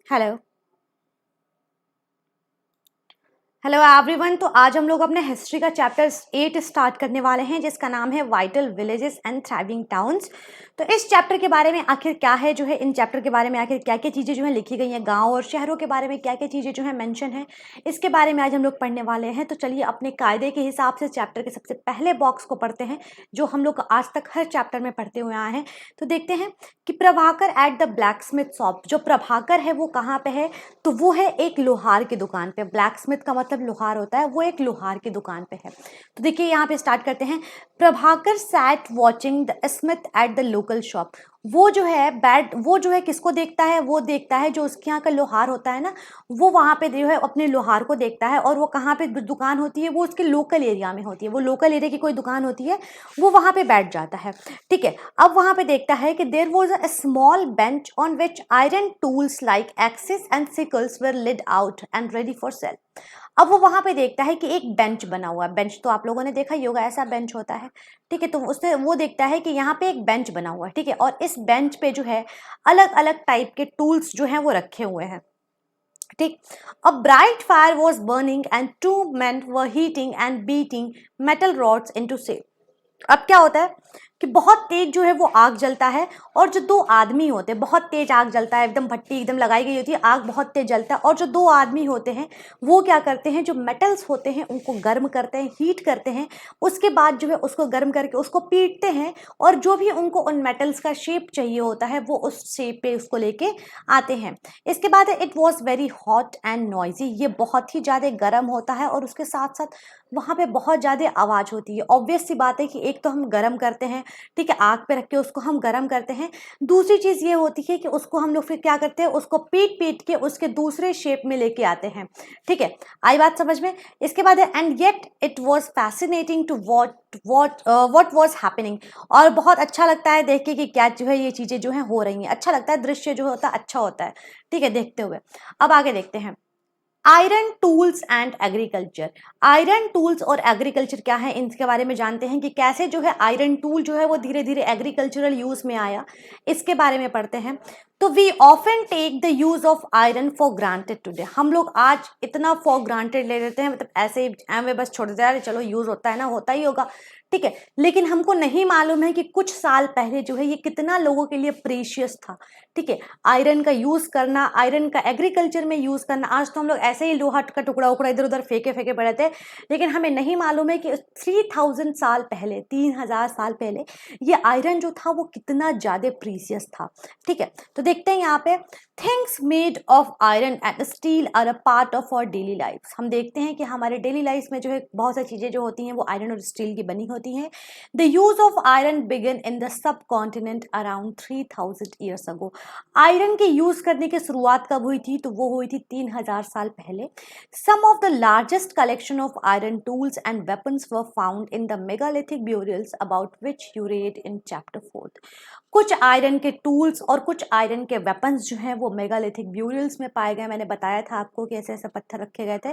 Hello hello everyone. तो आज हम लोग अपने हिस्ट्री का चैप्टर 8 स्टार्ट करने वाले हैं जिसका नाम है vital villages and thriving towns. तो इस चैप्टर के बारे में आखिर क्या है जो है, इन चैप्टर के बारे में आखिर क्या क्या चीज़ें जो है लिखी गई हैं, गांव और शहरों के बारे में क्या क्या चीज़ें जो है मेंशन है, इसके बारे में आज हम लोग पढ़ने वाले हैं। तो चलिए अपने कायदे के हिसाब से चैप्टर के सबसे पहले बॉक्स को पढ़ते हैं जो हम लोग आज तक हर चैप्टर में पढ़ते हुए आए हैं। तो देखते हैं कि Prabhakar at the black Smith shop. जो प्रभाकर है वो कहाँ पे है? तो वो है एक लोहार की दुकान पे। ब्लैक स्मिथ का मतलब लोहार होता है, वो एक लोहार की दुकान पे है। तो देखिए यहाँ पे स्टार्ट करते हैं। Prabhakar sat watching the smith at the local shop. वो जो है वो जो है किसको देखता है? वो देखता है जो उसके यहाँ का लोहार होता है ना, वो वहाँ पे जो है अपने लोहार को देखता है। और वो कहाँ पे दुकान होती है? वो उसके लोकल एरिया में होती है। वो लोकल एरिया की कोई दुकान होती है, वो वहाँ पे बैठ जाता है। ठीक है, अब वहाँ पे देखता है कि there was a small bench on which iron tools like axes and sickles were laid out and ready for sale. अब वो वहां पे देखता है कि एक बेंच बना हुआ है। बेंच तो आप लोगों ने देखा ही होगा, ऐसा बेंच होता है। ठीक है, तो उससे वो देखता है कि यहाँ पे एक बेंच बना हुआ है। ठीक है, और इस बेंच पे जो है अलग अलग टाइप के टूल्स जो हैं वो रखे हुए हैं। ठीक, a bright fire was burning and two men were heating and beating metal rods into shape। अब क्या होता है कि बहुत तेज जो है वो आग जलता है, और जो दो आदमी होते हैं, बहुत तेज आग जलता है, एकदम भट्टी एकदम लगाई गई होती है, आग बहुत तेज जलता है, और जो दो आदमी होते हैं वो क्या करते हैं, जो मेटल्स होते हैं उनको गर्म करते हैं, हीट करते हैं। उसके बाद जो है उसको गर्म करके उसको पीटते हैं, और जो भी उनको उन मेटल्स का शेप चाहिए होता है वो उस शेप पे उसको लेके आते हैं। इसके बाद it was very hot and noisy. ये बहुत ही ज़्यादा गर्म होता है, और उसके साथ साथ वहाँ पे बहुत ज़्यादा आवाज़ होती है। ऑब्वियस सी बात है कि एक तो हम गर्म करते हैं, ठीक है, आग पे रख के उसको हम गर्म करते हैं। दूसरी चीज़ ये होती है कि उसको हम लोग फिर क्या करते हैं, उसको पीट पीट के उसके दूसरे शेप में लेके आते हैं। ठीक है, आई बात समझ में? इसके बाद है and yet it was fascinating to what was happening. और बहुत अच्छा लगता है देख के कि क्या जो है ये चीज़ें जो है हो रही हैं। अच्छा लगता है, दृश्य जो होता है अच्छा होता है। ठीक है, देखते हुए अब आगे देखते हैं। Iron tools and agriculture. Iron tools और एग्रीकल्चर क्या है, इनके बारे में जानते हैं कि कैसे जो है आयरन टूल जो है वो धीरे धीरे एग्रीकल्चरल यूज में आया, इसके बारे में पढ़ते हैं। तो we often take the use of iron for granted today. हम लोग आज इतना फॉर ग्रांटेड ले लेते हैं, मतलब ऐसे ही एम बस छोड़ देते हैं, चलो यूज होता है ना, होता ही होगा। ठीक है, लेकिन हमको नहीं मालूम है कि कुछ साल पहले जो है ये कितना लोगों के लिए प्रीशियस था। ठीक है, आयरन का यूज करना, आयरन का एग्रीकल्चर में यूज करना। आज तो हम लोग ऐसे ही लोहा का टुकड़ा उकड़ा इधर उधर फेंके फेंके पड़े थे, लेकिन हमें नहीं मालूम है कि 3000 साल पहले, 3000 साल पहले ये आयरन जो था वो कितना ज्यादा प्रीशियस था। ठीक है, तो देखते हैं यहाँ पे things made of iron and steel are a part of our daily life. हम देखते हैं कि हमारे डेली लाइफ में जो है बहुत सारी चीजें जो होती हैं वो आयरन और स्टील की बनी होती हैं। The use of iron begin in the sub continent around 3000 years ago. Iron के यूज करने की शुरुआत कब हुई थी? तो वो हुई थी 3000 साल पहले। Some of the largest collection of iron tools and weapons were found in the megalithic burials about which you read in chapter 4। कुछ आयरन के टूल्स और कुछ आयरन के वेपन्स जो हैं वो मेगालिथिक ब्यूरियल्स में पाए गए। मैंने बताया था आपको कि ऐसे ऐसे पत्थर रखे गए थे,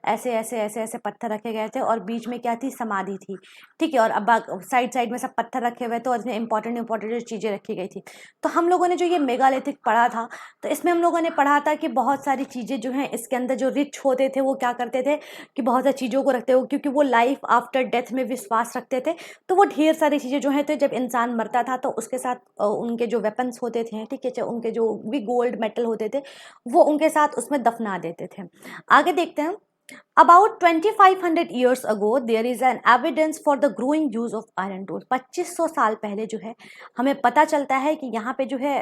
ऐसे ऐसे ऐसे ऐसे पत्थर रखे गए थे, और बीच में क्या थी? समाधि थी। ठीक है, और अब साइड साइड में सब पत्थर रखे हुए थे, और इसमें इंपॉर्टेंट इंपॉर्टेंट जो चीज़ें रखी गई थी। तो हम लोगों ने जो ये मेगालिथिक पढ़ा था, तो इसमें हम लोगों ने पढ़ा था कि बहुत सारी चीज़ें जो हैं इसके अंदर जो रिच होते थे वो क्या करते थे कि बहुत सारी चीज़ों को रखते हो, क्योंकि वो लाइफ आफ्टर डेथ में विश्वास रखते थे। तो वो ढेर सारी चीज़ें जो है, तो जब इंसान मरता था तो उसके साथ उनके जो वेपन्स होते थे, ठीक है, उनके जो भी गोल्ड मेटल होते थे वो उनके साथ उसमें दफना देते थे। आगे देखते हैं। About 2500 years ago, there is an evidence for the growing use of iron tools। 2500 साल पहले जो है हमें पता चलता है कि यहाँ पे जो है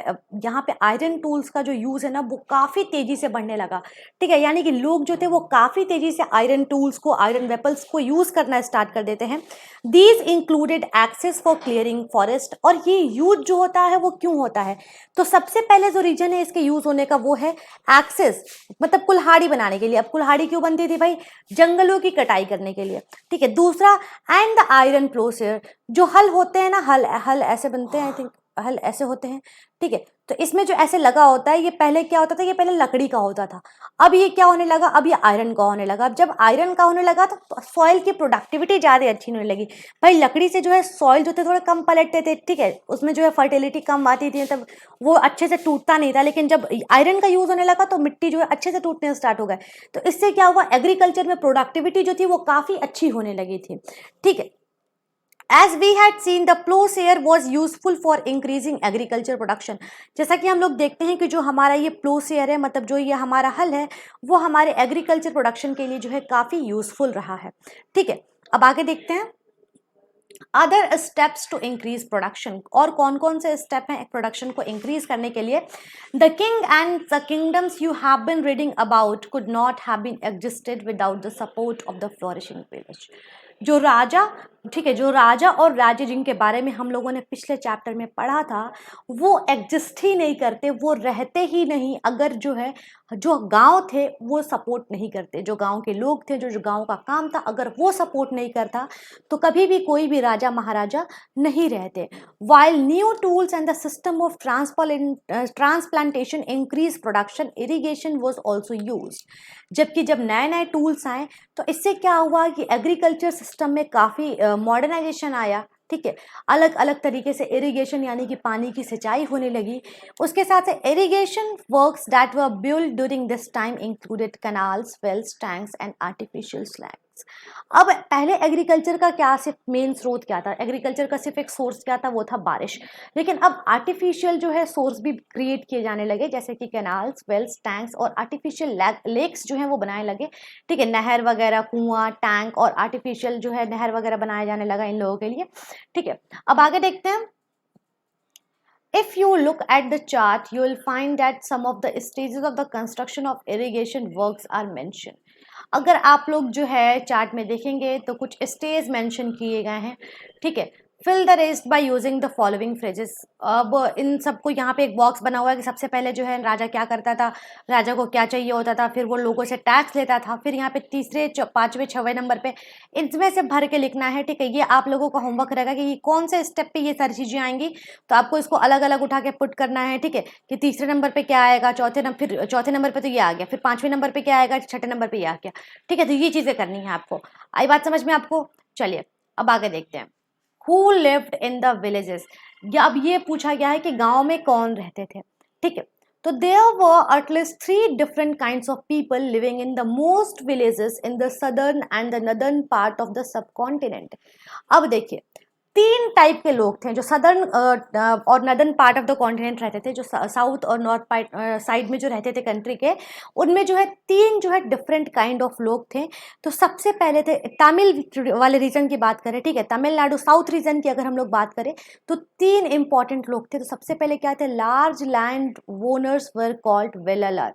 यहाँ पे आयरन टूल्स का जो यूज़ है ना वो काफ़ी तेज़ी से बढ़ने लगा। ठीक है, यानी कि लोग जो थे वो काफ़ी तेज़ी से आयरन टूल्स को, आयरन वेपल्स को यूज़ करना स्टार्ट कर देते हैं। These included axes for clearing forest. और ये यूज जो होता है वो क्यों होता है? तो सबसे पहले जो रीजन है इसके यूज़ होने का वो है एक्सेस, मतलब कुल्हाड़ी बनाने के लिए। अब कुल्हाड़ी क्यों बनती थी भाई? जंगलों की कटाई करने के लिए। ठीक है, दूसरा एंड द आयरन प्रोसेस। जो हल होते हैं ना, हल हल ऐसे बनते हैं, आई थिंक हल ऐसे होते हैं। ठीक है, तो इसमें जो ऐसे लगा होता है, ये पहले क्या होता था, ये पहले लकड़ी का होता था, अब ये क्या होने लगा, अब ये आयरन का होने लगा। अब जब आयरन का होने लगा तो सॉइल की प्रोडक्टिविटी ज़्यादा अच्छी होने लगी। भाई लकड़ी से जो है सॉइल जो थे थोड़े कम पलटते थे, ठीक है, उसमें जो है फर्टिलिटी कम आती थी, तब वो अच्छे से टूटता नहीं था। लेकिन जब आयरन का यूज़ होने लगा तो मिट्टी जो है अच्छे से टूटने स्टार्ट हो गए। तो इससे क्या हुआ, एग्रीकल्चर में प्रोडक्टिविटी जो थी वो काफ़ी अच्छी होने लगी थी, ठीक है। As we had seen, the plowshare was useful for increasing agriculture production. जैसा कि हम लोग देखते हैं कि जो हमारा ये plowshare है, मतलब जो ये हमारा हल है, वो हमारे एग्रीकल्चर प्रोडक्शन के लिए जो है काफ़ी यूजफुल रहा है, ठीक है। अब आगे देखते हैं other steps to increase production, और कौन कौन से स्टेप हैं प्रोडक्शन को इंक्रीज करने के लिए। The king and the kingdoms you have been reading about could not have been existed without the support of the flourishing village. जो राजा, ठीक है, जो राजा और राज्य जिनके बारे में हम लोगों ने पिछले चैप्टर में पढ़ा था, वो एग्जिस्ट ही नहीं करते, वो रहते ही नहीं अगर जो है जो गांव थे वो सपोर्ट नहीं करते, जो गांव के लोग थे, जो गांव का काम था, अगर वो सपोर्ट नहीं करता तो कभी भी कोई भी राजा महाराजा नहीं रहते। While new tools and the system of transplantation increase production, irrigation was also use. जबकि जब नए नए टूल्स आए तो इससे क्या हुआ कि एग्रीकल्चर सिस्टम में काफ़ी मॉडर्नाइजेशन आया, ठीक है, अलग अलग तरीके से इरिगेशन यानी कि पानी की सिंचाई होने लगी। उसके साथ से irrigation works that were build during this time included canals, wells, tanks and artificial slags. अब पहले एग्रीकल्चर का क्या सिर्फ मेन स्रोत क्या था, एग्रीकल्चर का सिर्फ एक सोर्स क्या था, वो था बारिश। लेकिन अब आर्टिफिशियल जो है सोर्स भी क्रिएट किए जाने लगे, जैसे कि कैनाल्स, वेल्स, टैंक्स और आर्टिफिशियल लेक्स जो हैं वो बनाने लगे, ठीक है, नहर वगैरह, कुआं, टैंक और आर्टिफिशियल जो है नहर वगैरह बनाया जाने लगा इन लोगों के लिए, ठीक है। अब आगे देखते हैं। If you look at the chart, you will find that some of the stages of the construction of irrigation works are mentioned. अगर आप लोग जो है चार्ट में देखेंगे तो कुछ स्टेज मेंशन किए गए हैं, ठीक है। Fill the rest by using the following phrases. अब इन सबको यहाँ पे एक बॉक्स बना हुआ है कि सबसे पहले जो है राजा क्या करता था, राजा को क्या चाहिए होता था, फिर वो लोगों से टैक्स लेता था, फिर यहाँ पे तीसरे, पाँचवें, छठवें नंबर पे इसमें से भर के लिखना है, ठीक है। ये आप लोगों का होमवर्क रहेगा कि ये कौन से स्टेप पे ये सारी चीज़ें आएंगी, तो आपको इसको अलग अलग उठा के पुट करना है, ठीक है, कि तीसरे नंबर पे क्या आएगा, फिर चौथे नंबर पे तो ये आ गया, फिर पाँचवें नंबर पे क्या आएगा, छठे नंबर पे ये आ गया, ठीक है। तो ये चीज़ें करनी है आपको। आई बात समझ में आपको? चलिए अब आगे देखते हैं। Who lived in the villages? या अब ये पूछा गया है कि गांव में कौन रहते थे, ठीक है। तो there were at least 3 different kinds of people living in the most villages in the southern and the northern part of the subcontinent. अब देखिए 3 टाइप के लोग थे जो सदर्न और northern part of the continent रहते थे, जो साउथ और नॉर्थ साइड में जो रहते थे कंट्री के, उनमें जो है 3 जो है डिफरेंट काइंड ऑफ लोग थे। तो सबसे पहले थे तमिल वाले रीजन की बात करें, ठीक है, तमिलनाडु साउथ रीजन की अगर हम लोग बात करें तो 3 इंपॉर्टेंट लोग थे। तो सबसे पहले क्या थे, large land owners were called Vellalar,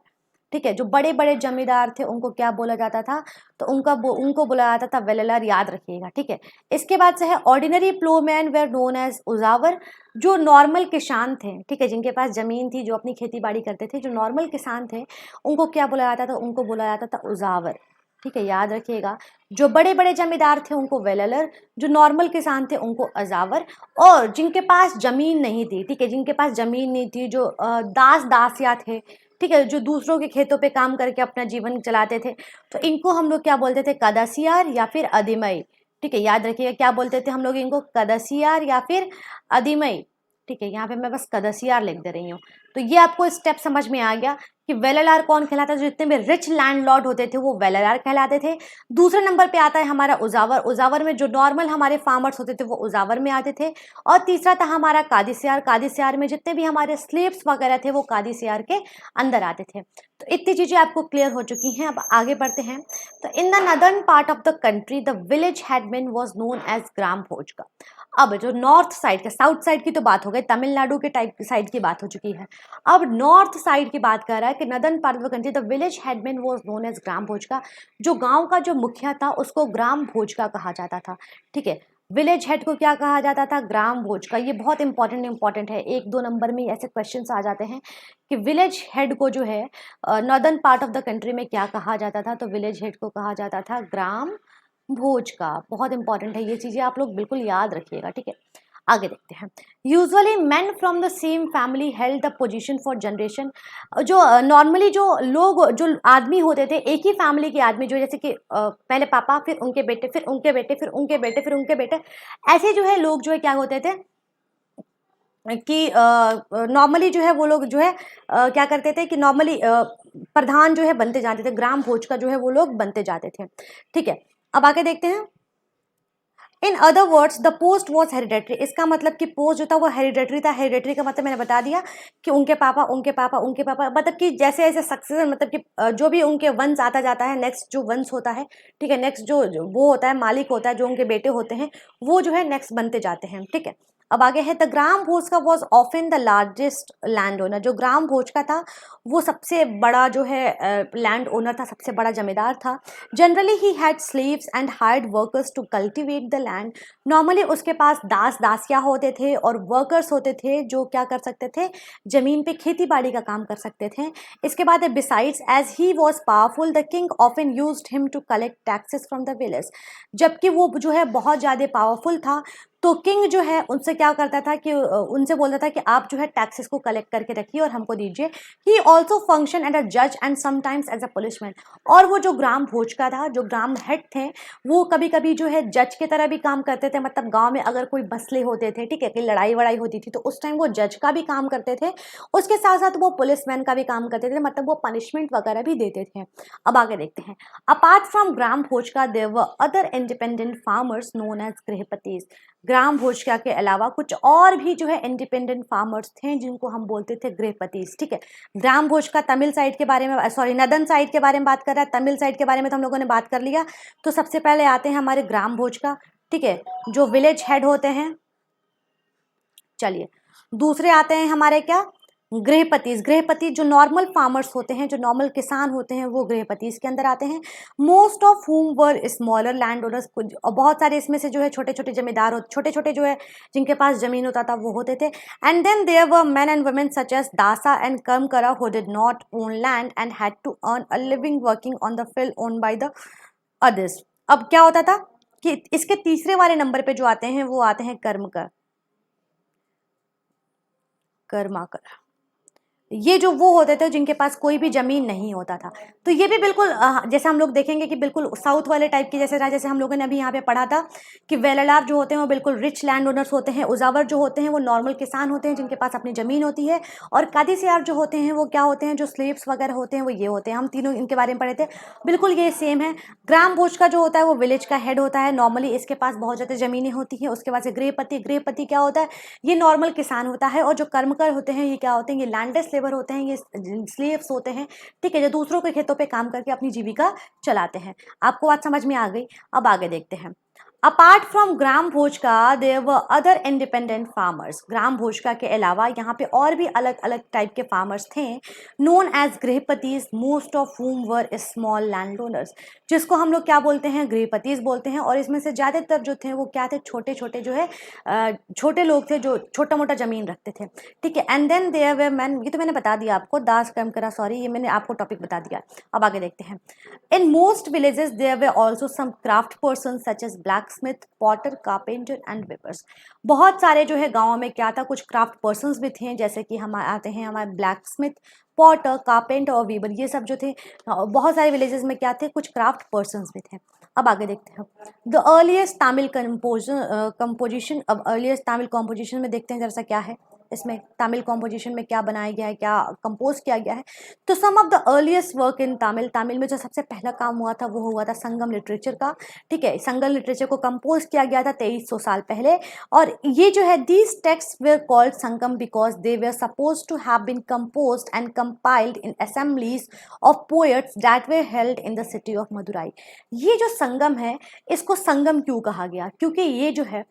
ठीक है, जो बड़े बड़े जमींदार थे उनको क्या बोला जाता था, तो उनको बोला जाता था वेललर, याद रखिएगा, ठीक है। इसके बाद से है ordinary ploughman were known as Uzhavar, जो नॉर्मल किसान थे, ठीक है, जिनके पास जमीन थी, जो अपनी खेती बाड़ी करते थे, जो नॉर्मल किसान थे, उनको क्या बोला जाता था, उनको बोला जाता था उजावर, ठीक है, याद रखिएगा। जो बड़े बड़े जमींदार थे उनको वेललर, जो नॉर्मल किसान थे उनको अजावर, और जिनके पास जमीन नहीं थी, ठीक है, जिनके पास जमीन नहीं थी, जो दास दासिया थे, ठीक है, जो दूसरों के खेतों पे काम करके अपना जीवन चलाते थे, तो इनको हम लोग क्या बोलते थे, कदसियार या फिर अदिमई, ठीक है, याद रखिएगा क्या बोलते थे हम लोग इनको, कदसियार या फिर अदिमई, ठीक है। यहाँ पे मैं बस कदसियार लिख दे रही हूँ। तो ये आपको स्टेप समझ में आ गया कि वेललार कौन कहलाता है, जो जितने भी रिच लैंडलॉर्ड होते थे वो वेललार कहलाते थे। दूसरे नंबर पे आता है हमारा उजावर, उजावर में जो नॉर्मल हमारे फार्मर्स होते थे वो उजावर में आते थे। और तीसरा था हमारा कादिसियार, कादिसियार में जितने भी हमारे स्लेव्स वगैरह थे वो कादिसियार के अंदर आते थे। तो इतनी चीज़ें आपको क्लियर हो चुकी हैं। अब आगे बढ़ते हैं। तो in the northern part of the country the village headman was known as grama bhojaka. अब जो नॉर्थ साइड का, साउथ साइड की तो बात हो गई, तमिलनाडु के टाइप साइड की बात हो चुकी है। अब नॉर्थ साइड की बात कर रहा है कि northern part of the country the village headman was known as grama bhojaka. जो गांव का जो मुखिया था उसको ग्राम भोजका कहा जाता था, ठीक है। विलेज हेड को क्या कहा जाता था, ग्राम भोजका। ये बहुत इंपॉर्टेंट है, 1-2 नंबर में ऐसे क्वेश्चंस आ जाते हैं कि विलेज हेड को जो है northern part of the country में क्या कहा जाता था, तो विलेज हेड को कहा जाता था ग्राम भोज का। बहुत इंपॉर्टेंट है, ये चीज़ें आप लोग बिल्कुल याद रखिएगा, ठीक है। आगे देखते हैं। Usually man from the same family held the position for generation. जो नॉर्मली जो लोग जो आदमी होते थे, एक ही फैमिली के आदमी जो जैसे कि पहले पापा, फिर उनके बेटे, फिर उनके बेटे, फिर उनके बेटे, फिर उनके बेटे, ऐसे जो है लोग जो है क्या होते थे कि नॉर्मली जो है वो लोग जो है क्या करते थे कि नॉर्मली प्रधान जो है बनते जाते थे, ग्राम भोज का जो है वो लोग बनते जाते थे। ठीक है, अब आगे देखते हैं। In other words the post was hereditary. इसका मतलब कि पोस्ट जो था वो हेरिडेटरी था। हेरिडेटरी का मतलब मैंने बता दिया कि उनके पापा, उनके पापा, उनके पापा, मतलब कि जैसे जैसे सक्सेस, मतलब कि जो भी उनके वंश आता जाता है, नेक्स्ट जो वंश होता है, ठीक है, नेक्स्ट जो वो होता है, मालिक होता है, जो उनके बेटे होते हैं, वो जो है नेक्स्ट बनते जाते हैं। ठीक है, अब आगे है द ग्राम भोज का was often the largest land owner. जो ग्राम भोज का था वो सबसे बड़ा जो है लैंड ओनर था, सबसे बड़ा जमींदार था। Generally he had slaves and hired workers to cultivate the land. Normally उसके पास दास दासियाँ होते थे और वर्कर्स होते थे जो क्या कर सकते थे, जमीन पे खेती बाड़ी का काम कर सकते थे। इसके बाद है besides as he was powerful the king often used him to collect taxes from the village. जबकि वो जो है बहुत ज़्यादा पावरफुल था, तो किंग जो है उनसे क्या करता था कि उनसे बोलता था कि आप जो है टैक्सेस को कलेक्ट करके रखिए और हमको दीजिए। He also function as a जज and sometimes as a policeman. और वो जो ग्राम भोज का था, जो ग्राम हेड थे, वो कभी कभी जो है जज की तरह भी काम करते थे। मतलब गांव में अगर कोई मसले होते थे, ठीक है, कि लड़ाई वड़ाई होती थी, तो उस टाइम वो जज का भी काम करते थे, उसके साथ साथ वो पुलिसमैन का भी काम करते थे, मतलब वो पनिशमेंट वगैरह भी देते थे। अब आगे देखते हैं। Apart from grama bhojaka there were other independent farmers known as grihapatis. Grama bhojaka के अलावा कुछ और भी जो है इंडिपेंडेंट फार्मर्स थे जिनको हम बोलते थे गृहपतिस। ठीक है, ग्राम भोजका तमिल साइड के बारे में, सॉरी नदन साइड के बारे में बात कर रहा है। तमिल साइड के बारे में तो हम लोगों ने बात कर लिया। तो सबसे पहले आते हैं हमारे ग्राम भोजका, ठीक है, जो विलेज हेड होते हैं। चलिए, दूसरे आते हैं हमारे क्या, गृहपतिस। गृहपति जो नॉर्मल फार्मर्स होते हैं, जो नॉर्मल किसान होते हैं, वो गृहपतिस के अंदर आते हैं। मोस्ट ऑफ हुम वर स्मॉलर लैंड ओनर्स। बहुत सारे इसमें से जो है छोटे छोटे जमींदार होते, छोटे छोटे जो है जिनके पास जमीन होता था वो होते थे। And then there were men and women such as dasa and karmakara who did not own land and had to earn a living working on the field own by the others. अब क्या होता था कि इसके तीसरे वाले नंबर पे जो आते हैं वो आते हैं कर्मकर, कर्माकर। ये जो वो होते थे जिनके पास कोई भी जमीन नहीं होता था। तो ये भी बिल्कुल जैसे हम लोग देखेंगे कि बिल्कुल साउथ वाले टाइप की जैसे रहा, जैसे हम लोगों ने अभी यहाँ पे पढ़ा था कि वेलालार जो होते हैं वो बिल्कुल रिच लैंड ओनर्स होते हैं, उजावर जो होते हैं वो नॉर्मल किसान होते हैं जिनके पास अपनी जमीन होती है, और कादिसियार जो होते हैं वो क्या होते हैं, जो स्लेव्स वगैरह होते हैं वो ये होते हैं। हम तीनों इनके बारे में पढ़े थे, बिल्कुल ये सेम है। ग्राम भोज का जो होता है वो विलेज का हेड होता है, नॉर्मली इसके पास बहुत ज़्यादा ज़मीनें होती हैं। उसके बाद से गृहपति, गृहपति क्या होता है, ये नॉर्मल किसान होता है। और जो कर्मकर होते हैं ये क्या होते हैं, ये लैंडलेस लेबर होते हैं, ये स्लेव्स होते हैं, ठीक है, जो दूसरों के खेतों पे काम करके अपनी जीविका चलाते हैं। आपको बात समझ में आ गई। अब आगे देखते हैं। Apart from grama bhojaka there were other independent farmers. Grama bhojaka के अलावा यहाँ पे और भी अलग अलग टाइप के फार्मर्स थे, known as grihapatis, most of whom were small land owners. जिसको हम लोग क्या बोलते हैं, गृहपतिस बोलते हैं। और इसमें से ज़्यादातर जो थे वो क्या थे, छोटे छोटे जो है छोटे लोग थे जो छोटा मोटा जमीन रखते थे। ठीक है, and then there were men, ये तो मैंने बता दिया आपको, दास कर्मकरा, सॉरी ये मैंने आपको टॉपिक बता दिया। अब आगे देखते हैं। In most villages there were also some craft person such as blacksmith, potter, carpenter and weavers. बहुत सारे जो है गाँव में क्या था, कुछ क्राफ्ट पर्सनस भी थे, जैसे कि हम आते हैं हमारे ब्लैकस्मिथ, पॉटर, कारपेंटर और वीवर, ये सब जो थे बहुत सारे विलेजेस में क्या थे, कुछ क्राफ्ट पर्सनस भी थे। अब आगे देखते हैं। The earliest Tamil composition. अब अर्लीस्ट तमिल कंपोजिशन में देखते हैं जरा सा क्या है इसमें, तमिल कॉम्पोजिशन में क्या बनाया गया है, क्या कंपोज किया गया है। तो some of the earliest work in Tamil, Tamil में जो सबसे पहला काम हुआ था वो हुआ था संगम लिटरेचर का। ठीक है, संगम लिटरेचर को कंपोज किया गया था 2300 साल पहले। और ये जो है these texts were called Sangam because they were suppose to have been composed and compiled in assemblies of poets that were held in the city of Madurai. ये जो संगम है, इसको संगम क्यों कहा गया, क्योंकि ये जो है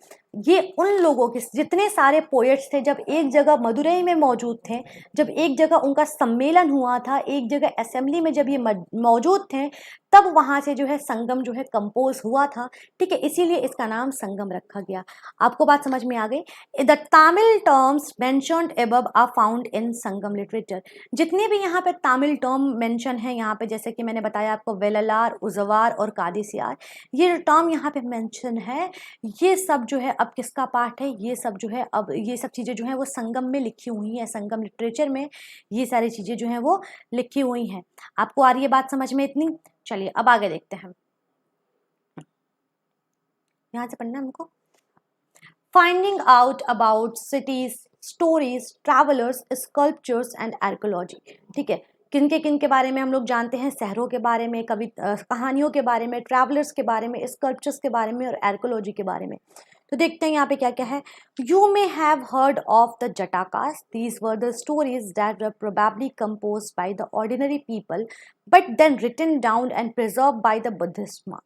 ये उन लोगों के जितने सारे पोएट्स थे जब एक जगह मदुरई में मौजूद थे, जब एक जगह उनका सम्मेलन हुआ था, एक जगह असेंबली में जब ये मौजूद थे, तब वहाँ से जो है संगम जो है कंपोज हुआ था। ठीक है, इसीलिए इसका नाम संगम रखा गया। आपको बात समझ में आ गई। The Tamil terms mentioned above are found in Sangam literature. जितने भी यहाँ पे तमिल टर्म मेंशन है यहाँ पे, जैसे कि मैंने बताया आपको वेलालार, उजवार और कादिसियार, ये जो टर्म यहाँ पे मेंशन है ये सब जो है अब किसका पार्ट है, ये सब जो है, अब ये सब चीज़ें जो हैं वो संगम में लिखी हुई हैं, संगम लिटरेचर में ये सारी चीज़ें जो हैं वो लिखी हुई हैं। आपको आ रही है बात समझ में इतनी? चलिए अब आगे देखते हैं, यहाँ से पढ़ना हमको। Finding out about cities, stories, travellers, sculptures and archaeology. ठीक है, किन के बारे में हम लोग जानते हैं, शहरों के बारे में, कभी कहानियों के बारे में, ट्रैवलर्स के बारे में, स्कल्पचर्स के बारे में और आर्कोलॉजी के बारे में। तो देखते हैं यहाँ पे क्या क्या है। You may have heard of the Jatakas, these were the stories that were probably composed by the ordinary people but then written down and preserve by the Buddhist monk।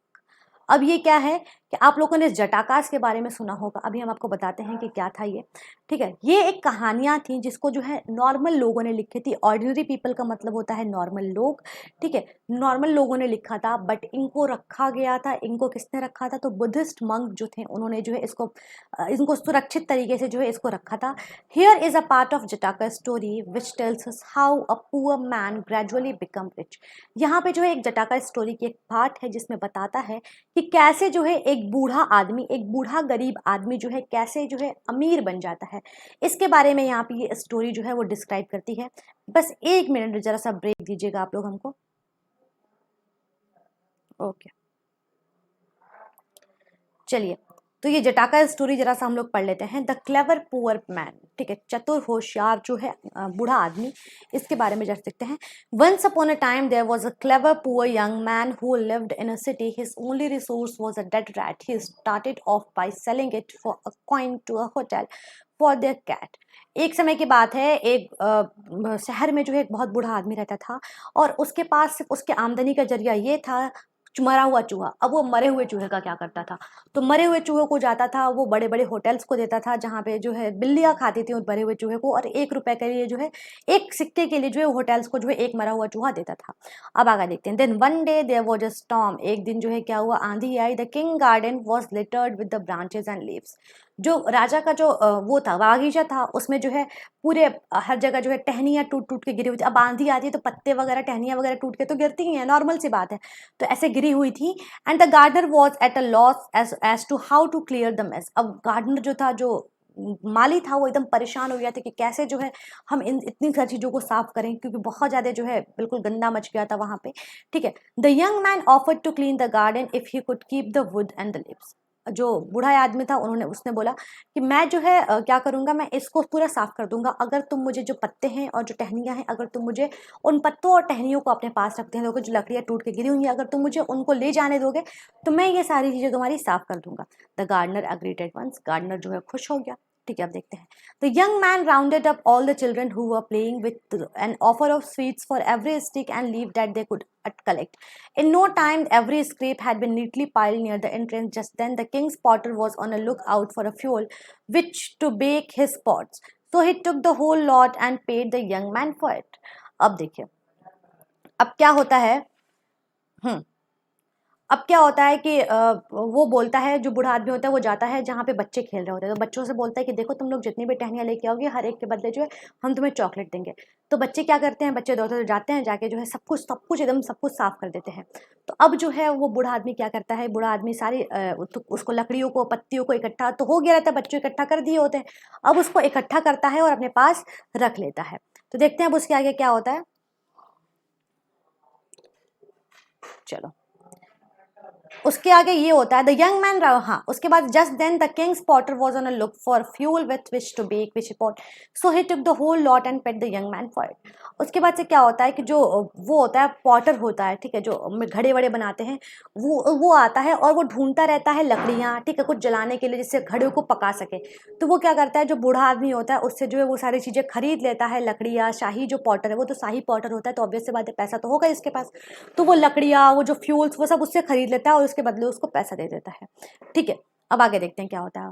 अब ये क्या है कि आप लोगों ने जटाकास के बारे में सुना होगा, अभी हम आपको बताते हैं कि क्या था ये। ठीक है, ये एक कहानियाँ थी जिसको जो है नॉर्मल लोगों ने लिखी थी। ऑर्डिनरी पीपल का मतलब होता है नॉर्मल लोग। ठीक है, नॉर्मल लोगों ने लिखा था, बट इनको रखा गया था, इनको किसने रखा था, तो बुद्धिस्ट मंक जो थे उन्होंने जो है इनको सुरक्षित तरीके से जो है इसको रखा था। Here is a part of Jataka story which tells us how a poor man gradually become rich. यहाँ पे जो है एक जटाका स्टोरी की एक पार्ट है जिसमें बताता है कि कैसे जो है एक बूढ़ा आदमी, एक बूढ़ा गरीब आदमी जो है कैसे जो है अमीर बन जाता है। इसके बारे में यहाँ पे ये स्टोरी जो है वो डिस्क्राइब करती है। बस 1 मिनट जरा सा ब्रेक दीजिएगा आप लोग हमको। ओके, चलिए, तो ये जटाका स्टोरी जरा सा हम लोग पढ़ लेते हैं। द क्लेवर पुअर मैन, ठीक है, चतुर होशियार जो है बूढ़ा आदमी, इसके बारे में जरा देखते हैं। Once upon a time there was a clever poor young man who lived in a city. His only resource was a dead rat. He started off by selling it for a coin to a hotel for their cat. एक समय की बात है, एक शहर में जो है एक बहुत बूढ़ा आदमी रहता था और उसके पास सिर्फ उसके आमदनी का जरिया ये था मरा हुआ चूहा। अब वो मरे हुए चूहे का क्या करता था, तो मरे हुए चूहे को जाता था, वो बड़े बड़े होटल्स को देता था जहाँ पे जो है बिल्लियाँ खाती थी उन मरे हुए चूहे को, और 1 रुपए के लिए जो है, 1 सिक्के के लिए जो है होटल्स को जो है एक मरा हुआ चूहा देता था। अब आगे देखते हैं। Then one day there was a storm. एक दिन जो है क्या हुआ, आंधी आई। The king garden was littered with the branches and leaves. जो राजा का जो वो था, बागीचा था, उसमें जो है पूरे हर जगह जो है टहनियाँ टूट टूट के गिरी हुई थी। अब आंधी आती है तो पत्ते वगैरह, टहनियाँ वगैरह टूट के तो गिरती ही हैं, नॉर्मल सी बात है, तो ऐसे गिरी हुई थी। And the gardener was at a loss as to how to clear the mess. अब गार्डनर जो था, जो माली था, वो एकदम परेशान हो गया था कि कैसे जो है हम इन इतनी सारी चीज़ों को साफ करें, क्योंकि बहुत ज़्यादा जो है बिल्कुल गंदा मच गया था वहाँ पे। ठीक है, the young man offered to clean the garden if he could keep the wood and the leaves. जो बूढ़ा आदमी था, उसने बोला कि मैं जो है क्या करूँगा, मैं इसको पूरा साफ कर दूंगा, अगर तुम मुझे जो पत्ते हैं और जो टहनियाँ हैं, अगर तुम मुझे उन पत्तों और टहनियों को अपने पास रखते हैं दोगे, जो लकड़ियाँ टूट के गिरी हुई हैं, अगर तुम मुझे उनको ले जाने दोगे तो मैं ये सारी चीज़ें तुम्हारी साफ कर दूंगा। The gardener agreed at once. Gardener जो है खुश हो गया। ठीक है, अब देखते हैं। The young man rounded up all the children who were playing with an offer of sweets for every stick and leave that they could collect. In no time, every scrape had been neatly piled near the entrance. Just then, the king's potter was on a lookout for a fuel which to bake his pots. So he took the whole lot and paid the young man for it. अब देखिए, अब क्या होता है। हम्म अब क्या होता है कि वो बोलता है, जो बूढ़ा आदमी होता है वो जाता है जहाँ पे बच्चे खेल रहे होते हैं, तो बच्चों से बोलता है कि देखो तुम लोग जितनी भी टहनियाँ लेके आओगे, हर एक के बदले जो है हम तुम्हें चॉकलेट देंगे। तो बच्चे क्या करते हैं, बच्चे दौड़ते जाते हैं, जाके जो है सब कुछ एकदम सब कुछ साफ कर देते हैं। तो अब जो है वो बूढ़ा आदमी क्या करता है, बूढ़ा आदमी सारी तो उसको लकड़ियों को, पत्तियों को इकट्ठा तो हो गया रहता है, बच्चों इकट्ठा कर दिए होते हैं, अब उसको इकट्ठा करता है और अपने पास रख लेता है। तो देखते हैं अब उसके आगे क्या होता है। चलो, उसके आगे ये होता है। द यंग मैन, हाँ, उसके बाद just then the king's potter was on a look for fuel with which to bake which pot, so he took the whole lot and paid the young man for it. उसके बाद से क्या होता है कि जो वो होता है, पॉटर होता है, ठीक है, जो घड़े वड़े बनाते हैं, वो आता है और वो ढूंढता रहता है लकड़ियाँ, ठीक है, कुछ जलाने के लिए, जिससे घड़े को पका सके। तो वो क्या करता है, जो बूढ़ा आदमी होता है उससे जो है वो सारी चीज़ें खरीद लेता है, लकड़ियाँ। शाही जो पॉटर है, वो तो शाही पॉटर होता है, तो ऑब्वियस सी बात है, पैसा तो होगा इसके पास, तो वो लकड़ियाँ, वो जो फ्यूल्स, वो सब उससे खरीद लेता है और उसके बदले उसको पैसा दे देता है। ठीक है, अब आगे देखते हैं क्या होता है।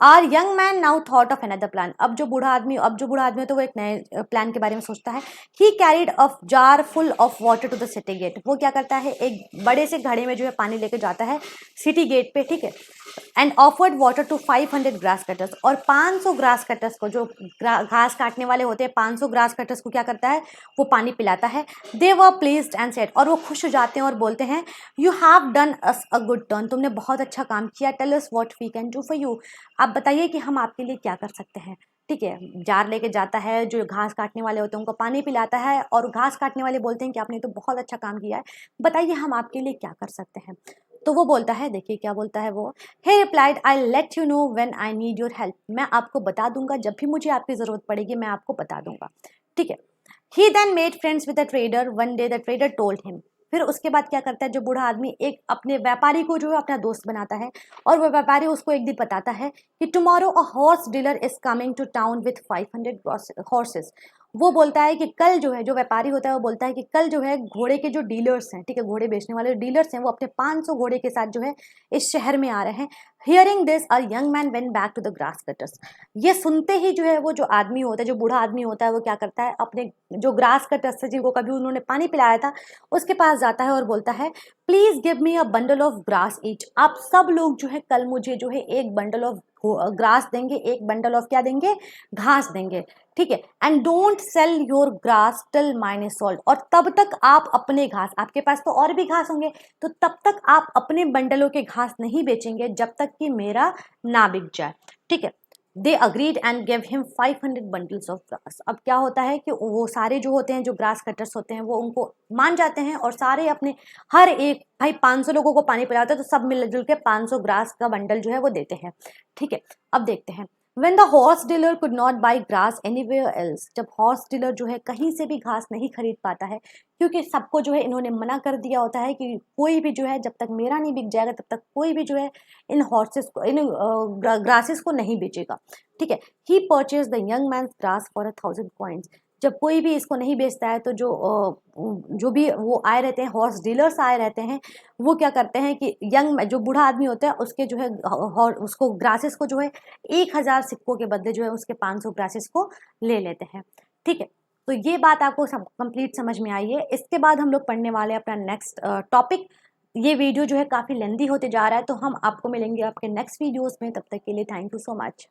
Our young man now thought of another plan. अब जो बूढ़ा आदमी है तो वो एक नए प्लान के बारे में सोचता है। He carried a jar full of water to the city gate. वो क्या करता है, एक बड़े से घड़े में जो है पानी लेके जाता है सिटी गेट पे, ठीक है। And offered water to 500 grass cutters. और 500 ग्रास कटर्स को, जो घास काटने वाले होते हैं, 500 ग्रास कटर्स को क्या करता है, वो पानी पिलाता है। They were pleased and said, और वो खुश हो जाते हैं और बोलते हैं, you have done us a good turn, तुमने बहुत अच्छा काम किया। Tell us what we can do for you, आप बताइए कि हम आपके लिए क्या कर सकते हैं। ठीक है, जार लेके जाता है, जो घास काटने वाले होते हैं उनको पानी पिलाता है, और घास काटने वाले बोलते हैं कि आपने तो बहुत अच्छा काम किया है, बताइए हम आपके लिए क्या कर सकते हैं। तो वो बोलता है, देखिए क्या बोलता है वो, he replied, I let you know when I need your help. मैं आपको बता दूंगा, जब भी मुझे आपकी जरूरत पड़ेगी मैं आपको बता दूंगा, ठीक है। He then made friends with the trader. One day the trader told him. फिर उसके बाद क्या करता है जो बूढ़ा आदमी, एक अपने व्यापारी को जो है अपना दोस्त बनाता है, और वह व्यापारी उसको एक दिन बताता है कि tomorrow a horse dealer is coming to town with 500 horses. वो बोलता है कि कल जो है, जो व्यापारी होता है वो बोलता है कि कल जो है घोड़े के जो डीलर्स हैं, ठीक है, घोड़े बेचने वाले डीलर्स हैं, वो अपने 500 घोड़े के साथ जो है इस शहर में आ रहे हैं। Hearing this a young man went back to the grass cutters. ये सुनते ही जो है वो जो आदमी होता है, जो बूढ़ा आदमी होता है, वो क्या करता है, अपने जो ग्रास कटर्स से जिनको कभी उन्होंने पानी पिलाया था उसके पास जाता है और बोलता है, please give me a bundle of grass each. आप सब लोग जो है कल मुझे जो है एक बंडल ऑफ ग्रास देंगे, एक बंडल ऑफ क्या देंगे, घास देंगे, ठीक है। And don't sell your grass till mine is sold. और तब तक आप अपने घास, आपके पास तो और भी घास होंगे, तो तब तक आप अपने बंडलों के घास नहीं बेचेंगे जब तक कि मेरा ना बिक जाए, ठीक है। They agreed and give him 500 bundles of grass. अब क्या होता है कि वो सारे जो होते हैं, जो ग्रास कटर्स होते हैं, वो उनको मान जाते हैं, और सारे अपने हर एक, भाई 500 लोगों को पानी पिलाते हैं तो सब मिलजुल के 500 ग्रास का बंडल जो है वो देते हैं, ठीक है। अब देखते हैं, when the horse dealer could not buy grass anywhere else। जब हॉर्स डीलर जो है कहीं से भी घास नहीं खरीद पाता है, क्योंकि सबको जो है इन्होंने मना कर दिया होता है कि कोई भी जो है, जब तक मेरा नहीं बिक जाएगा तब तक कोई भी जो है इन हॉर्सेस को, इन ग्रासेस को नहीं बेचेगा, ठीक है। He purchase the young man grass for 1000 coins. जब कोई भी इसको नहीं बेचता है तो जो भी वो आए रहते हैं, हॉर्स डीलर्स आए रहते हैं, वो क्या करते हैं कि यंग जो बूढ़ा आदमी होता है उसके जो है उसको ग्रासेस को जो है 1000 सिक्कों के बदले जो है उसके 500 ग्रासेस को ले लेते हैं, ठीक है। तो ये बात आपको कंप्लीट समझ में आई है। इसके बाद हम लोग पढ़ने वाले हैं अपना नेक्स्ट टॉपिक। ये वीडियो जो है काफ़ी लेंदी होते जा रहा है, तो हम आपको मिलेंगे आपके नेक्स्ट वीडियोस में। तब तक के लिए थैंक यू सो मच।